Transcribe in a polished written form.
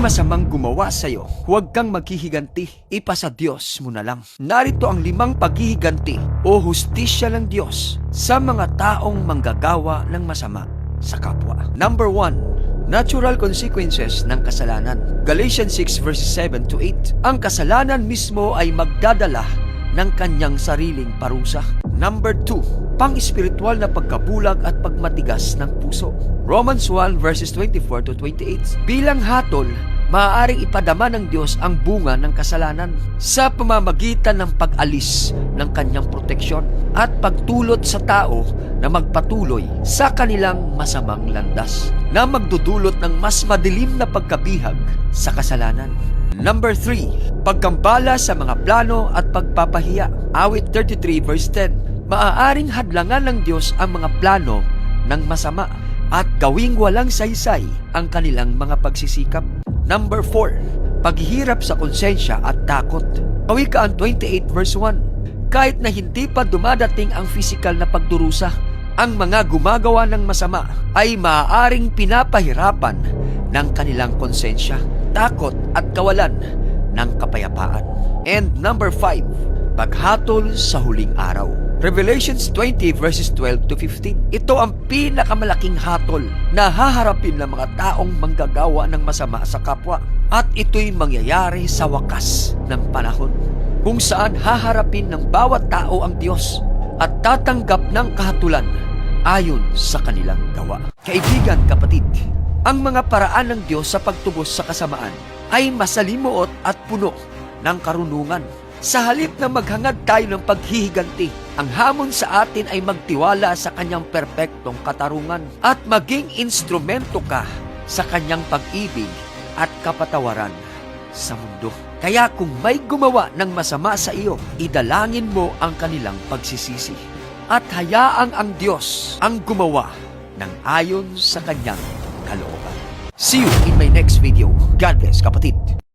masamang gumawa sa'yo, huwag kang maghihiganti. Ipasa Diyos mo na lang. Narito ang 5 paghihiganti o hustisya ng Diyos sa mga taong manggagawa ng masama sa kapwa. Number 1, natural consequences ng kasalanan. Galatians 6 verses 7 to 8. Ang kasalanan mismo ay magdadala ng kanyang sariling parusa. Number 2, pang-espiritual na pagkabulag at pagmatigas ng puso. Romans 1 verses 24 to 28. Bilang hatol, maaaring ipadama ng Diyos ang bunga ng kasalanan sa pamamagitan ng pag-alis ng kanyang proteksyon at pagtulot sa tao na magpatuloy sa kanilang masamang landas na magdudulot ng mas madilim na pagkabihag sa kasalanan. Number 3, pagkambala sa mga plano at pagpapahiya. Awit 33 verse 10. Maaaring hadlangan ng Diyos ang mga plano ng masama at gawing walang saysay ang kanilang mga pagsisikap. Number 4, paghihirap sa konsensya at takot. Kawikaan 28 verse 1. Kahit na hindi pa dumadating ang pisikal na pagdurusa, ang mga gumagawa ng masama ay maaaring pinapahirapan ng kanilang konsensya, takot at kawalan ng kapayapaan. And number 5, paghatol sa huling araw. Revelations 20 verses 12 to 15. Ito ang pinakamalaking hatol na haharapin ng mga taong manggagawa ng masama sa kapwa. At ito'y mangyayari sa wakas ng panahon, kung saan haharapin ng bawat tao ang Diyos at tatanggap ng kahatulan ayon sa kanilang gawa. Kaibigan, kapatid, ang mga paraan ng Diyos sa pagtubos sa kasamaan ay masalimuot at puno ng karunungan. Sa halip na maghangad tayo ng paghihiganti, ang hamon sa atin ay magtiwala sa kanyang perpektong katarungan at maging instrumento ka sa kanyang pag-ibig at kapatawaran sa mundo. Kaya kung may gumawa ng masama sa iyo, idalangin mo ang kanilang pagsisisi at hayaang ang Diyos ang gumawa ng ayon sa kanyang kalooban. See you in my next video. God bless, kapatid.